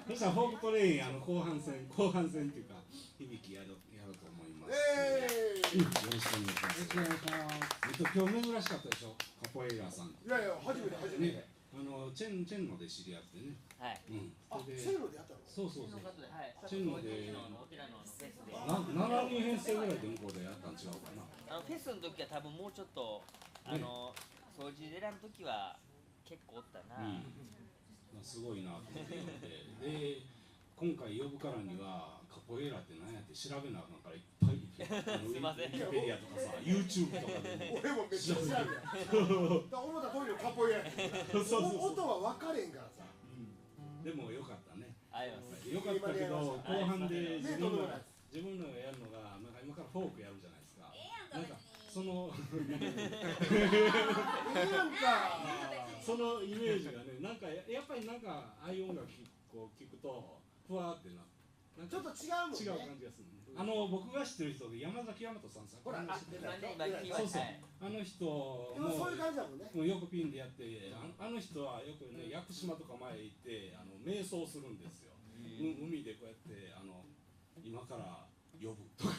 そしたらフォークトレイン後半戦っていうか響きやると思います。よろしくお願いします。今日珍しかったでしょ、カポエイラさん。いやいや、初めて。チェンノで知り合ってね。はい。あ、チェンノでやったの？そうそうそう。チェンノで7人編成ぐらいで向こうでやったん違うかな。フェスの時は多分もうちょっと掃除寺の時は結構おったな。すごいなと思ってで今回呼ぶからにはカポエイラって何やって調べなあかんからいっぱいすいません。ウィキペディアとかさ YouTube とかで俺もめっちゃ調べや。思った通りのカポエイラ。音は分かれんからさ。でもよかったね。よかったけど後半で自分のやるのがなんか今からフォークやるじゃないですか。なんかそのそのイメージがね、なんかやっぱりなんかああいう音楽こう聞くとふわーってなんかちょっと違うもんね。違う感じがする。僕が知ってる人で山崎大和さんさ、ほら、そうそう、あの人もそういう感じだもんね。よくピンでやって、あの人はよくね屋久島とか前行って瞑想するんですよ。海でこうやって今から呼ぶとか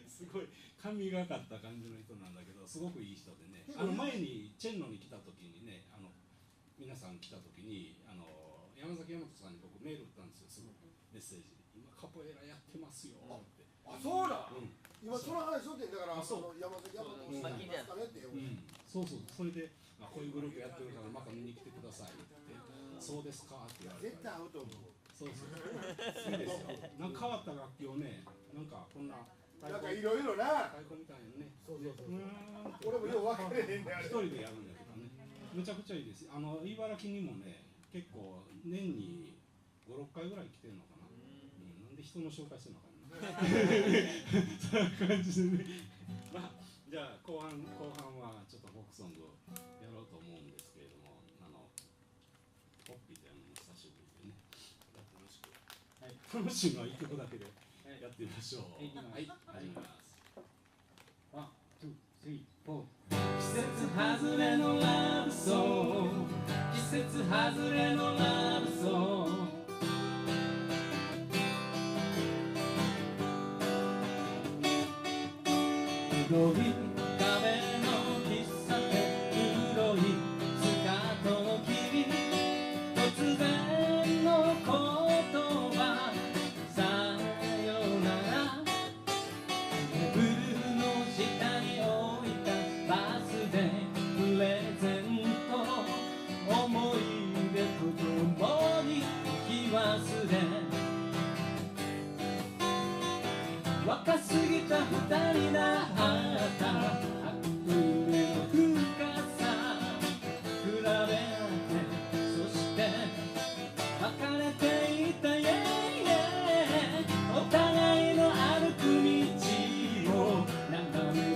すごい神がかった感じの人なんだけど、すごくいい人でね、前にチェンノに来た時にね、皆さん来た時に山崎大和さんに僕メール打ったんですよ、すぐメッセージ。今カポエイラやってますよって。あ、そうだ。今その話しとってんだから、山崎大和さん今聞いてたねって。そうそう、それでこういうグループやってるからまた見に来てくださいって。そうですかって言われて。絶対合うと思う。そうそう。いいですよ。なんか変わった楽器をね、なんかこんな。なんかいろいろな。太鼓みたいなね。そう。俺もよう分かれへんね。一人でやるんだけどね。めちゃくちゃいいです。茨城にもね、結構年に5、6回ぐらい来てるのかな。なんで人の紹介してるのかな。そんな感じでね。まあじゃあ後半はちょっとフォークソングをやろうと思うんですけれども、ホッピーとやるのも久しぶりでね。楽しく。楽しいのは1曲だけでやってみましょう。はい、始めます。1、2、3、4。季節外れのラブソング、季節外れのラブソング。黒い壁の喫茶店、黒いスカートの君、突然の言葉、さよなら。ブルーの下に置いたバスでプレゼント、思い出とともに引き忘れ、若すぎた二人だった夢の深さ比べ合って、そして別れていた、お互いの歩く道を眺める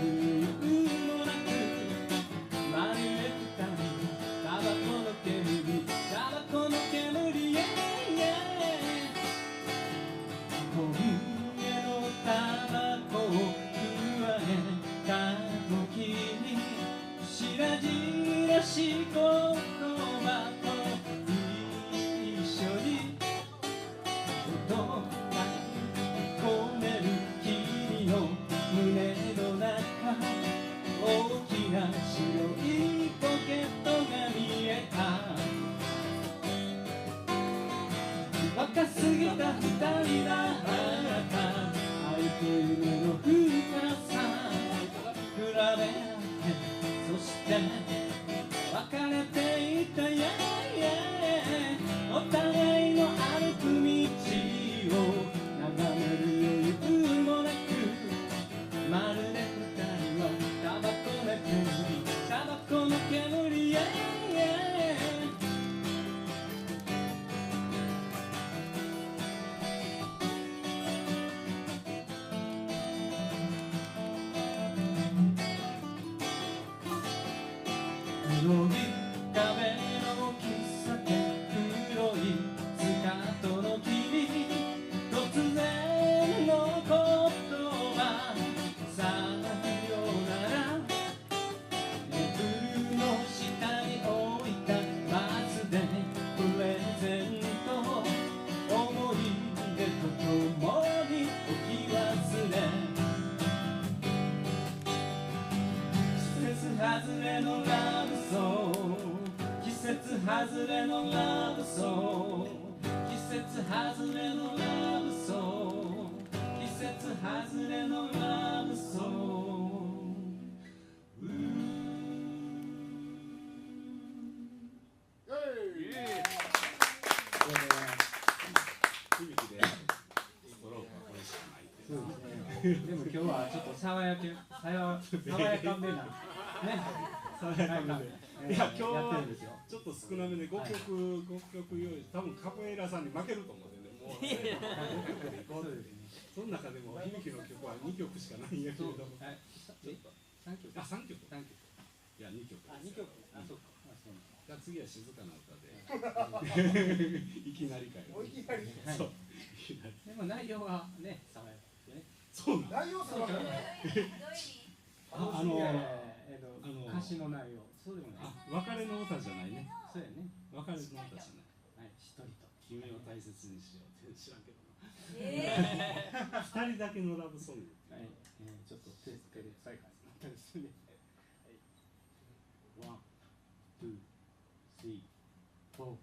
余裕もなく、まるで二人タバコの煙、タバコの煙、タバコをくわえた時に、白々しい言葉と一緒に音が込める君の胸の中、大きな白いポケットが見えた。若すぎた二人だった夢の深さ比べ合って、そして別れていた、お互いの歩く道を眺める余裕もなく、まるで二人はタバコの煙、タバコの煙、黒い壁のれのラブソング季節外れのラブソング季節外れのラブソング響きでストロークはこれしかないっていう。でも今日はちょっと爽やかめなね爽やかめでいや今日やはってるんですよ。ちょっと少なめで5曲用意、多分カポエイラさんに負けると思うんでね、もう5曲でいこうって。その中でも響きの曲は2曲しかないんやけれども、ちょっと3曲あ3曲3曲いや2曲あ2曲あそうかあそうじゃあ次は静かな歌でいきなりかよ。もういきなりそういきなりでも内容はね爽やかですね。そうなん内容すら歌詞の内容そうでもない。別れの歌じゃないね。そうやね。別れの歌じゃない。はい一人と君を大切にしようって知らんけどな。2人だけのラブソング。はい、ちょっと手つけて再開したですね。はい。ワン、ツー、スリー、フォー。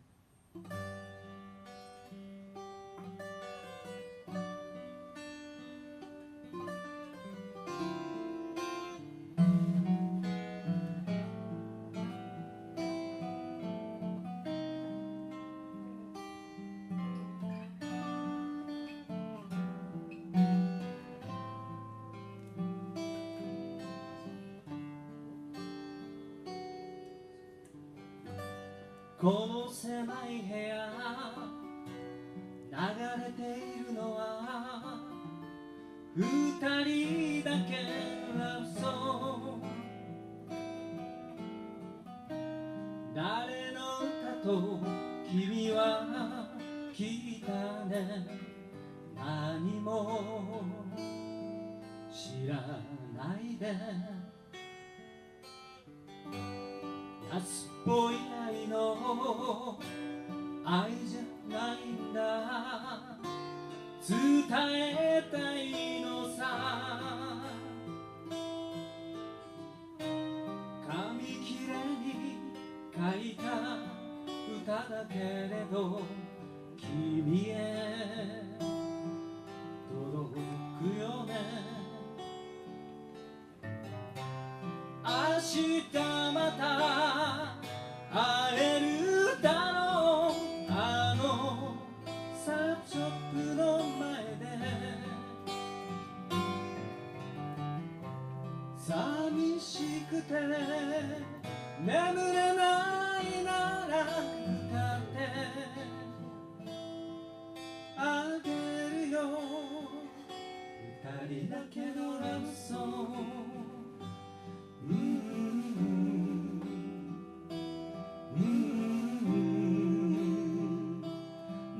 この狭い部屋流れているのは二人だけラブソング誰の歌と君は聞いたね何も知らないで安っぽい愛の愛じゃないんだ伝えたいのさ紙切れに書いた歌だけれど君へ届くよね明日また会えるだろうあのサーフショップの前で寂しくて眠れないなら歌ってあげるよ二人だけのラブソング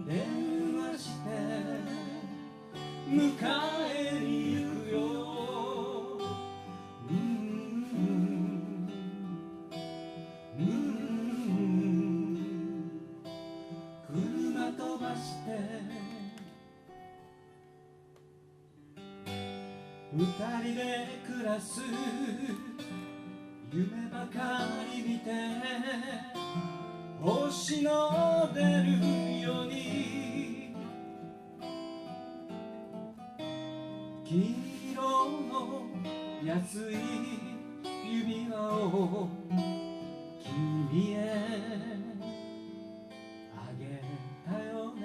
電話して迎えに行くよ車飛ばして二人で暮らす夢ばかり見て星の出るように黄色の安い指輪を君へあげたよね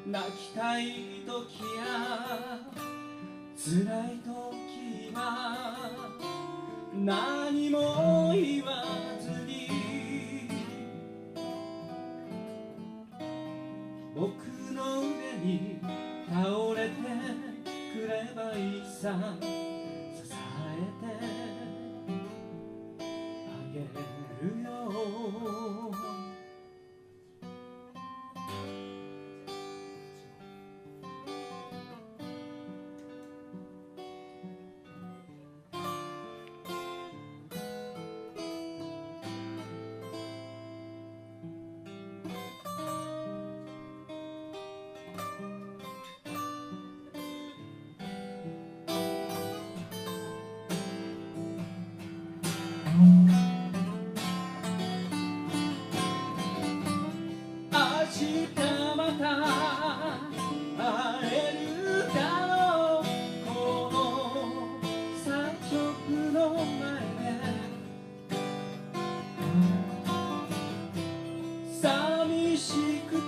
泣きたい時や辛い時は何も言わずに僕の腕に倒れてくればいいさ支えてあげるよ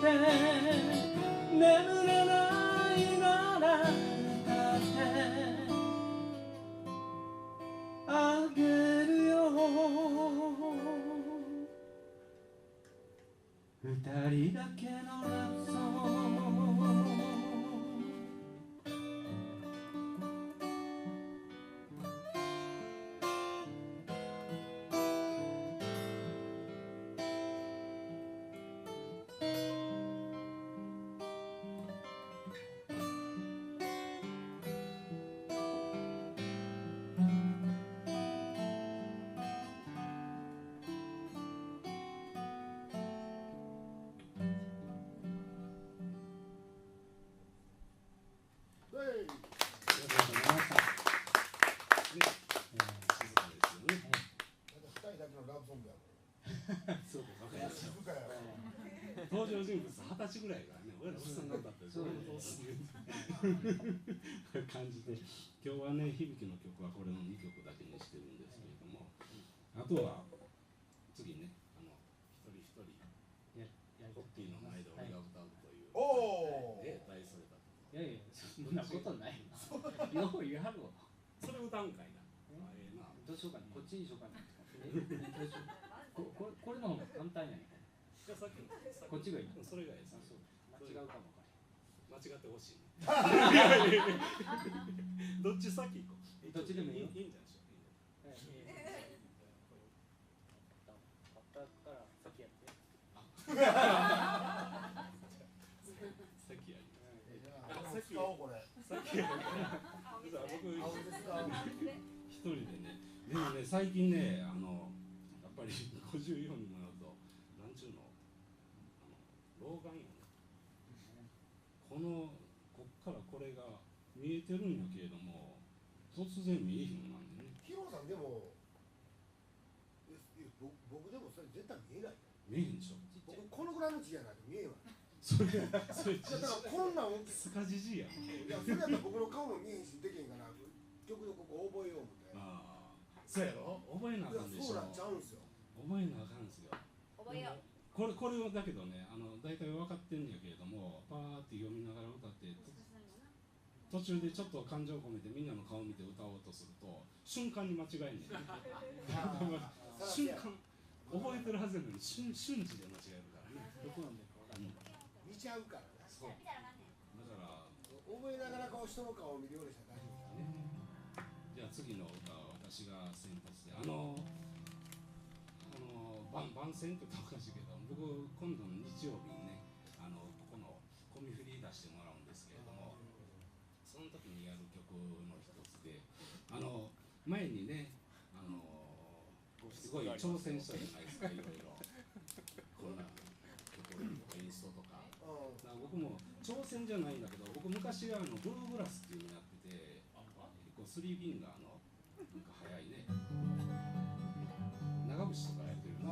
て眠れないなら歌ってあげるよ二人だけのラブソングそうか、わかりました。登場人物20歳ぐらいからね、俺らおっさんなんだって、そういう感じで、今日はね、響きの曲はこれの2曲だけにしてるんですけれども、あとは次ね、一人一人、ホッキーの前で俺が歌うという、大それた。いやいや、そんなことないな。よう言わるわ。それ歌うんかいな。どうしようかな、こっちにしようかな。これの方が簡単やねん。じゃあさっきのこっちがいい。それがいいです。間違うかもか。間違ってほしい。どっち先行こう。どっちでもいいよ。いいんじゃないでしょう。だから先やって。先やり。使おうこれ。先やり。じゃあ僕一人でね。でもね、最近ね、やっぱり54になるとなんちゅうの、老眼よね。こっからこれが見えてるんやけれども、突然見えへんようなんでね。ヒロさんでも、僕でもそれ絶対見えない。見えへんでしょ。僕このぐらいの字やないと見えない。それだからこんなん大きい。スカジジやん。いや、それやったら僕の顔も見えへんしできへんから、曲のここ覚えよう思って。ああ、そうやろ。覚えなあかんでしょ。そうなっちゃうんすよ。覚えなあかんすよ。覚えよう。これはだけどね、大体分かってんやけれども、パーって読みながら歌って途中でちょっと感情を込めてみんなの顔を見て歌おうとすると瞬間に間違えんねん。瞬間覚えてるはずやのに瞬時で間違えるからね。どこなんだかわかんない。見ちゃうからね。そう。だから覚えながらこう人の顔を見るようにしたら大丈夫ですね。じゃあ次の歌は私が先発で番宣って言ったらおかしいけど、僕今度の日曜日にね、ここのコミフリ出してもらうんですけれども、その時にやる曲の一つで、前にね、すごい挑戦したじゃないですか、いろいろ。こんな曲とかインストとか。だから僕も挑戦じゃないんだけど、僕昔はブルーグラスっていうのやってて、こうスリーフィンガーのなんか速いね、長渕とかやってるね。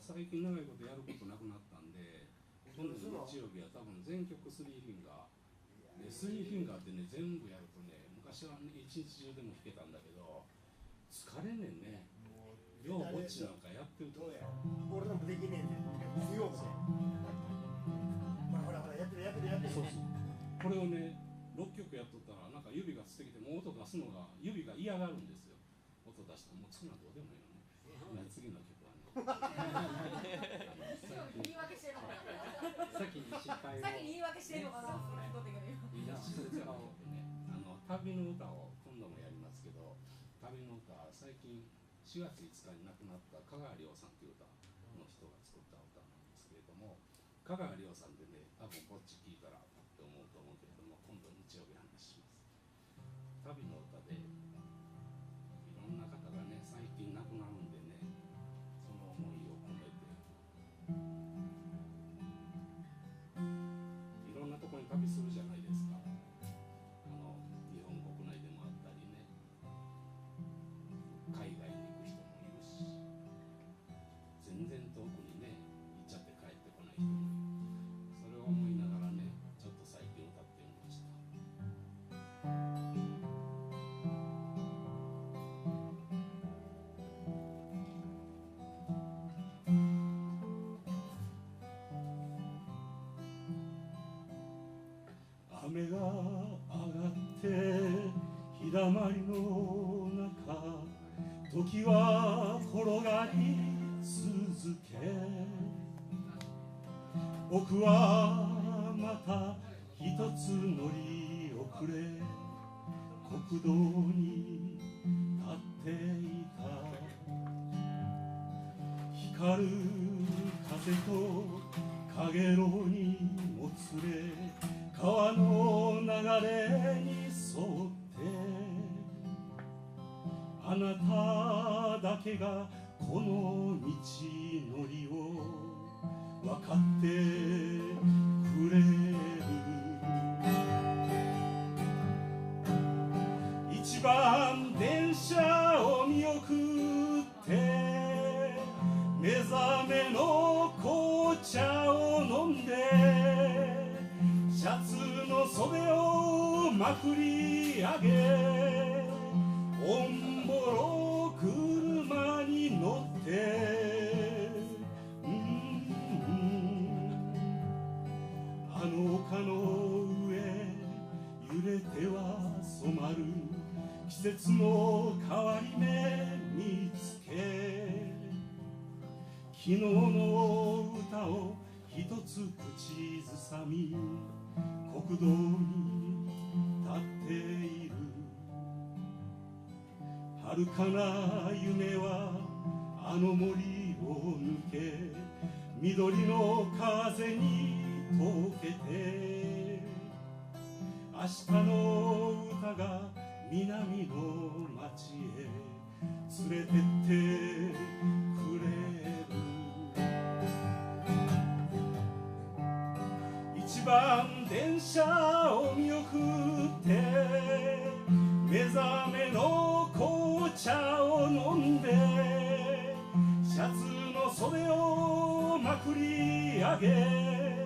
最近長いことやることなくなったんで、今度の日曜日は多分全曲スリーフィンガーで、スリーフィンガーってね全部やるとね、昔はね一日中でも弾けたんだけど疲れんねんね。ようぼっちなんかやってるとね、俺でもできねえんで強くて、ほらやってるそうそう、これをね6曲やっとったらなんか指がつってきて、もう音出すのが指が嫌がるんですよ。音出したらもうそんなどうでもいいのね。次の曲はね言い訳してるのかな。先に失敗を。先に言い訳してるのかな。旅の歌を今度もやりますけど、旅の歌は最近4月5日に亡くなった香川亮さんという歌の人が作った歌なんですけれども、香川亮さんってね、多分こっち聞いたらって思うと思うけれども、今度日曜日話します。旅の歌でいろんな方がね最近亡くなるんでね、その思いを込めていろんなところに旅するじゃないですか。日本国内でもあったりね、海外に行く人もいるし、全然遠くにね行っちゃって帰ってこない人もいる。それを思いながらね、ちょっと最近歌ってみました。日だまりの中時は転がり続け僕はまた一つ乗り遅れ国道に立っていた光る風とかげろうにもつれ川の流れに沿ってあなただけがこの道のりを分かってくれる一番電車を見送って目覚めの紅茶を飲んでシャツの袖をまくり上げおんぼろ車に乗ってあの丘の上揺れては染まる季節の変わり目見つけ昨日の歌を一つ口ずさみ国道に立っている遥かな夢はあの森を抜け緑の風に溶けて明日の歌が南の町へ連れてってくれる一番電車を見送って目覚めの紅茶を飲んでシャツの袖をまくり上げ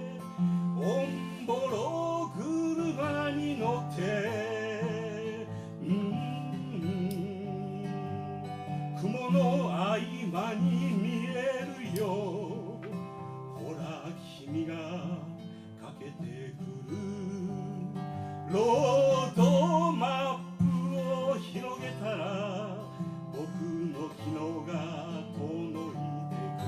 おんぼろ車に乗って雲の合間に見えるよほら君がかけてくるロードマップを広げたら僕の昨日が遠のいてく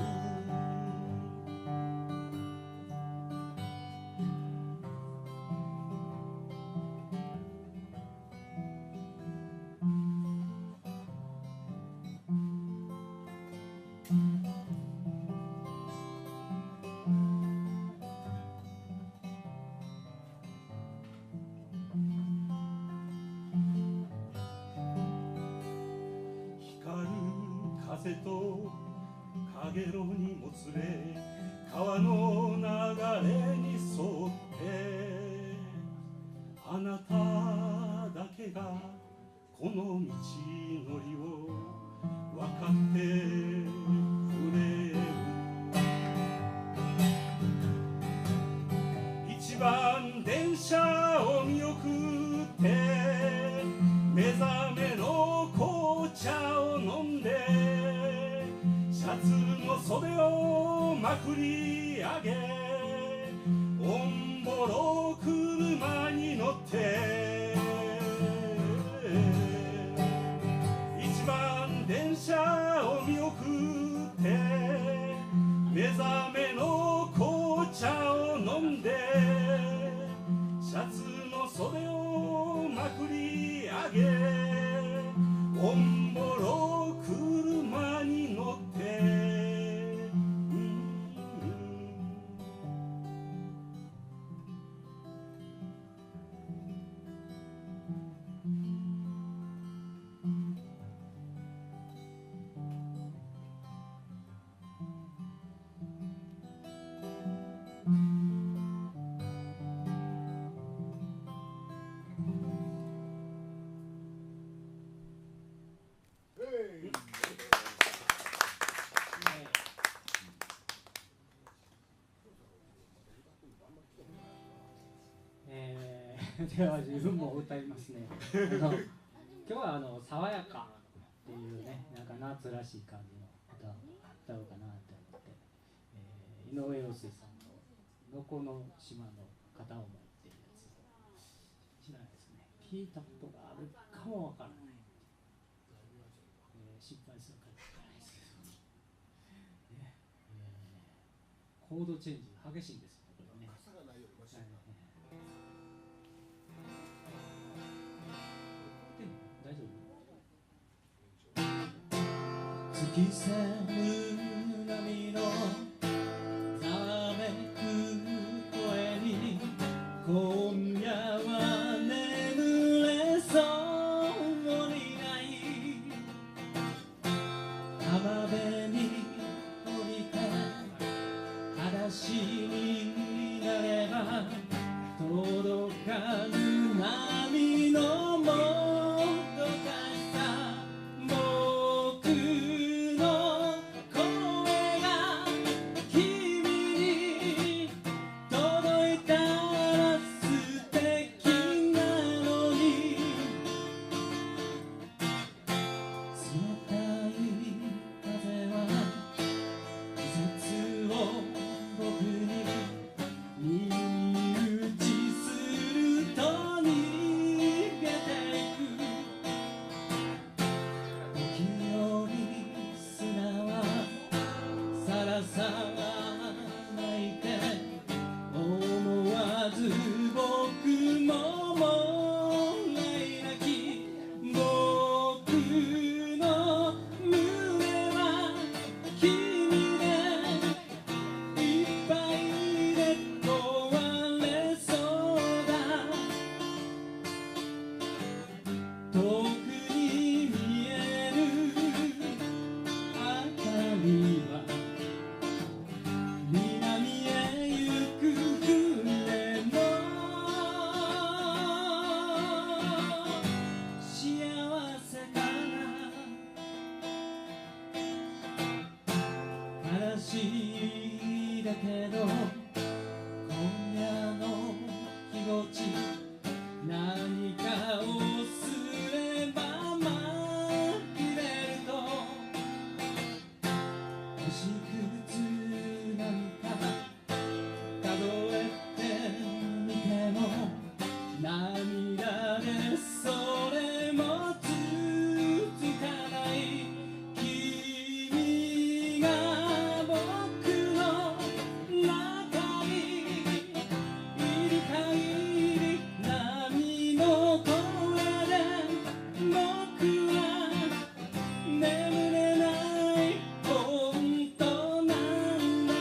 光る風とかげろうにもつれ川の流れに沿ってあなただけがこの道のりを分かってくれる一番電車を見送って目覚めの紅茶を飲んでシャツの袖をまくり上げおんぼろ車に乗って一番電車を見送って目覚めの紅茶を飲んでシャツの袖をまくり上げおんぼろ車に乗ってでは自分も歌いますね。今日は爽やかっていうね、なんか夏らしい感じの歌を歌おうかなと思って、井上陽水さんの「のこの島の片思い」っていうやつを知らないですね。弾いたことがあるかもわからない、失敗するかもしれないですけど、ねコードチェンジ激しいんですよこれね。傘がないよりマシだな。大丈夫？月せぬ波のざめく声に今夜は眠れそうにない。浜辺に降りて裸足になれば届かぬ波のもどかしさ、僕の声が君に届いたら素敵なのに、冷たい風は季節を僕に耳打ちすると逃げていく。時折砂はさらさないて思わず僕ももらい泣き、僕の胸は君でいっぱいで壊れそうだ。遠くに見える明かりは南へ行く船の幸せかな。悲しいだけど今夜の気持ち、何かをすれば紛れると星屑なんか数えてみても涙でそれも続かない。君が僕の中にいる限り波の声で僕は眠れない、本当なんだ。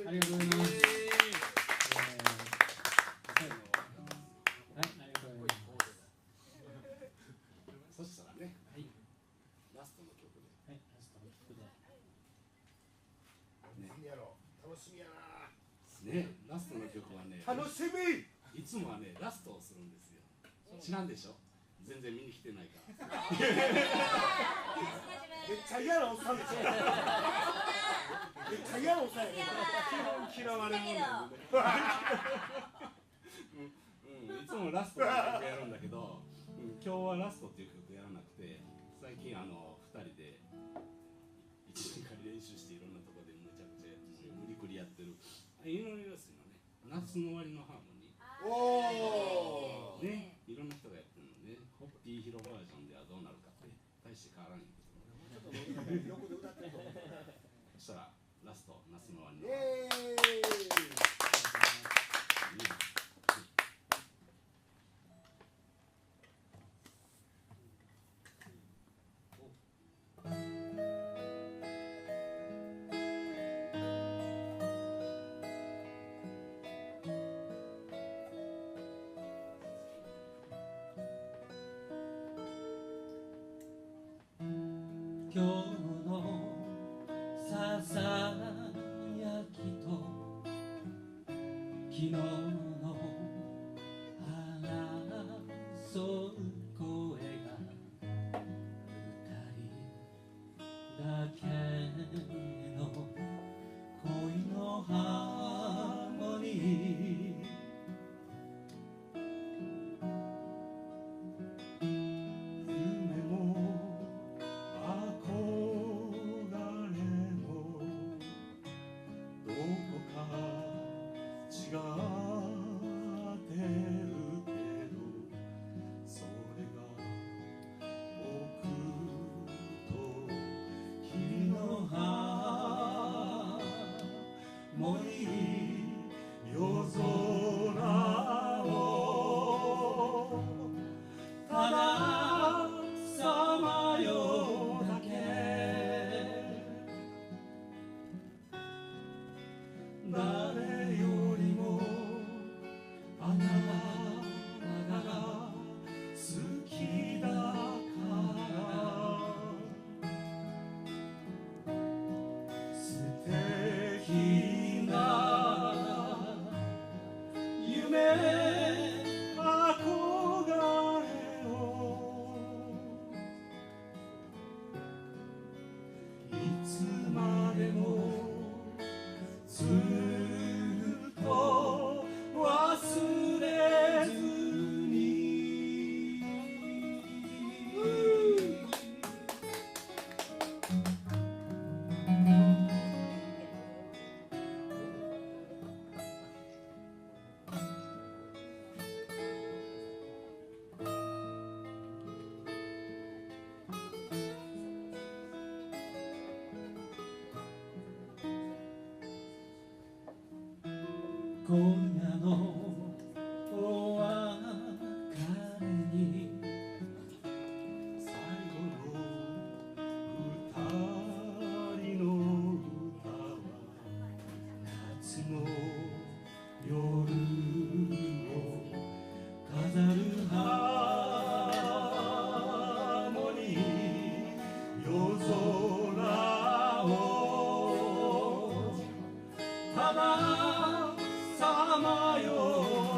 ありがとうございます。最後はい、ありがとうございます。そしたらね、はい、ラストの曲で、はい、ラストの曲で。何やろう、楽しみやな。ね、ラストの曲はね、楽しみ。いつもはね、ラストをするんですよ。知らんでしょ？全然見に来てないから。めっちゃ嫌なおっさんでしょ。めっちゃ嫌なおっさんやね。基本嫌われ者なんでね。いつもラストって曲やるんだけど、今日はラストっていう曲やらなくて、最近2人で1時間練習していろんなところでめちゃくちゃ無理くりやってる井上陽水のね、夏の終わりのハーモニおお。ーね、いろんな人がやってるので、ホッピーヒロバージョンではどうなるかって大して変わらないんですけど、ちょっと横で歌ってると思う。そしたらラスト夏の終わりイのエーイ。今日のささやきと昨日の争う声が二人ってるけどそれが僕と君のハーモニー夜空をたださまようだけ誰よりもあなたが好きだから素敵な夢憧れをいつまでもずっと忘れずに今夜のお別れに最後の二人の歌は夏の夜を飾るハーモニー夜空をたださまよ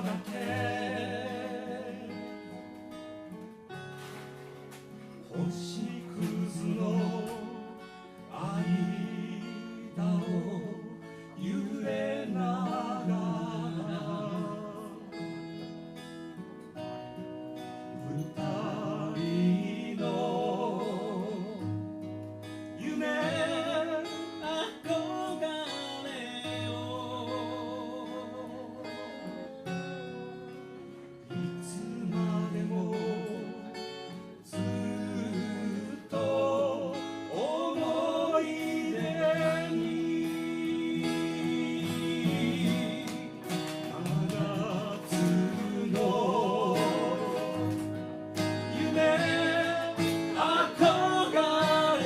うだけ星屑の間を揺れながら二人の夢憧れをいつまでもずっと思い出に7つの夢憧れ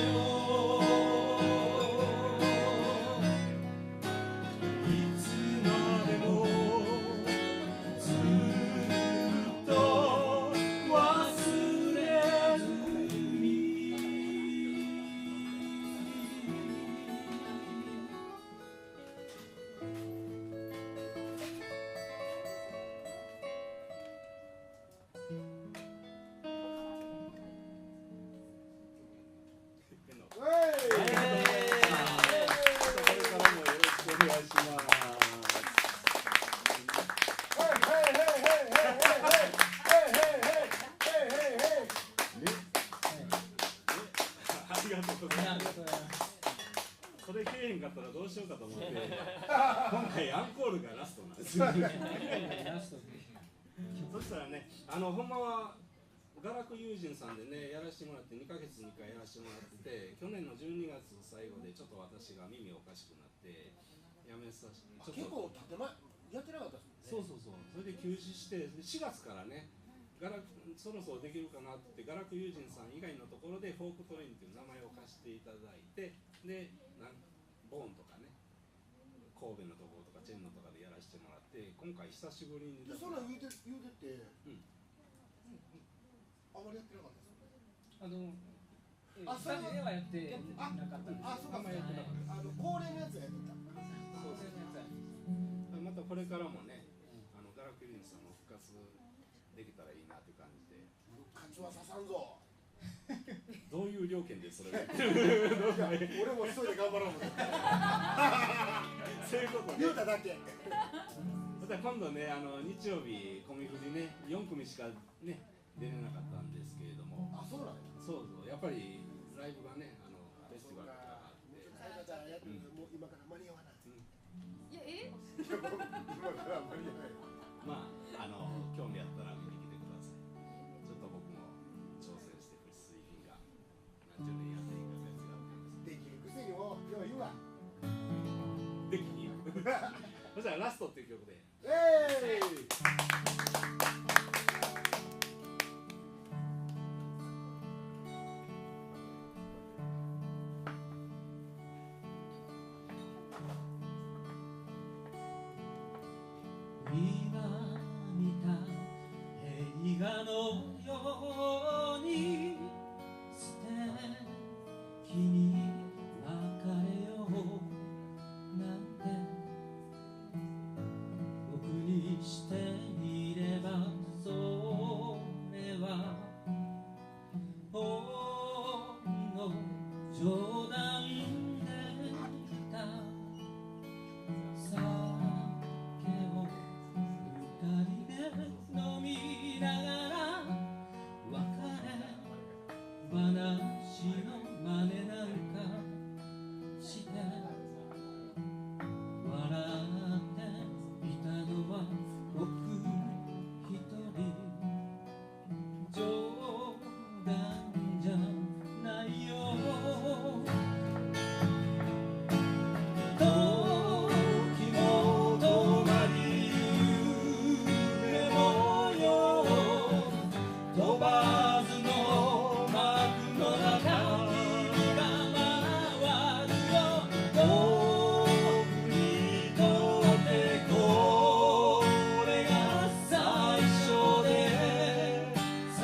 をいつまでもずっと忘れずにウェイこれからもよろしくお願いします。ありがとうございます。それけえへんかったらどうしようかと思って、今回アンコールがラストなんですよ。そしたらね、ほんまは雅楽友人さんでね、やらせてもらって2ヶ月に1回やらせてもらってて、去年の12月最後でちょっと私が耳おかしくなってやめさせて、ち結ょっと構やってなかったですそうそうそう、それで休止して4月からね、雅楽そろそろできるかなって雅楽友人さん以外のところでフォークトレインという名前を貸していただいて、でボーンとかね、神戸のところとかチェンノとかでやらせてもらって、今回久しぶりにでそんなん言うてってあまりやってなかったですスタジオではやってなかったんですあ、そうか、あんまやってなかったです。恒例のやつやってたそうそうまたこれからもね、雅楽友人さんも復活できたらいいなって感じで。勝ちは刺さんぞどういう料金でそれいや俺も一人で頑張ろう思ってそういうことね。言うただけまた今度ね、日曜日コミフリね、4組しかね出れなかったんですけれども、あ、そうなんやそうそう、やっぱりライブがね、フェスティバルがあって、やってるもう今から間に合わないいやえ今から無理やね。まあ興味あったら見に来てください。ちょっと僕も挑戦して水銀が何十年やっていいかやつがあってます。できるくせにもよう言うわ。できにそしたらラストっていう曲で。今見た映画のように素敵に別れようなんて僕にしてみればそれはほんの冗談でした酒を二人で飲みながら別れ話の真似なんかして笑っていたのは僕一人冗談じゃないよ時も止まり夢もよ飛ばずの幕の中君が回るよ僕にとってこれが最初で最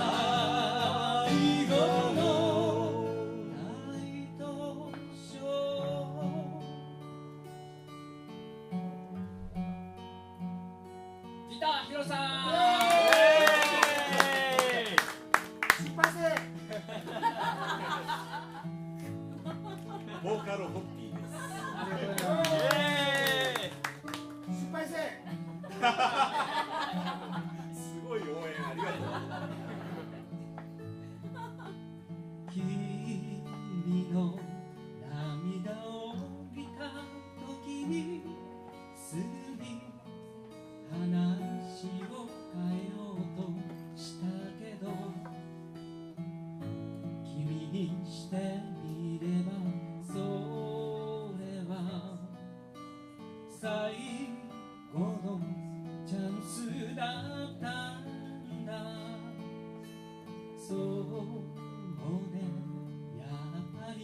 後のナイトショーギターヒロさん失敗せボーカルホッピーです。失敗せすごい応援ありがとう。君の涙を見た時にすぐに話を変えようとしたけど君にしてみればそれは最後のチャンスだったんだそうねやっぱり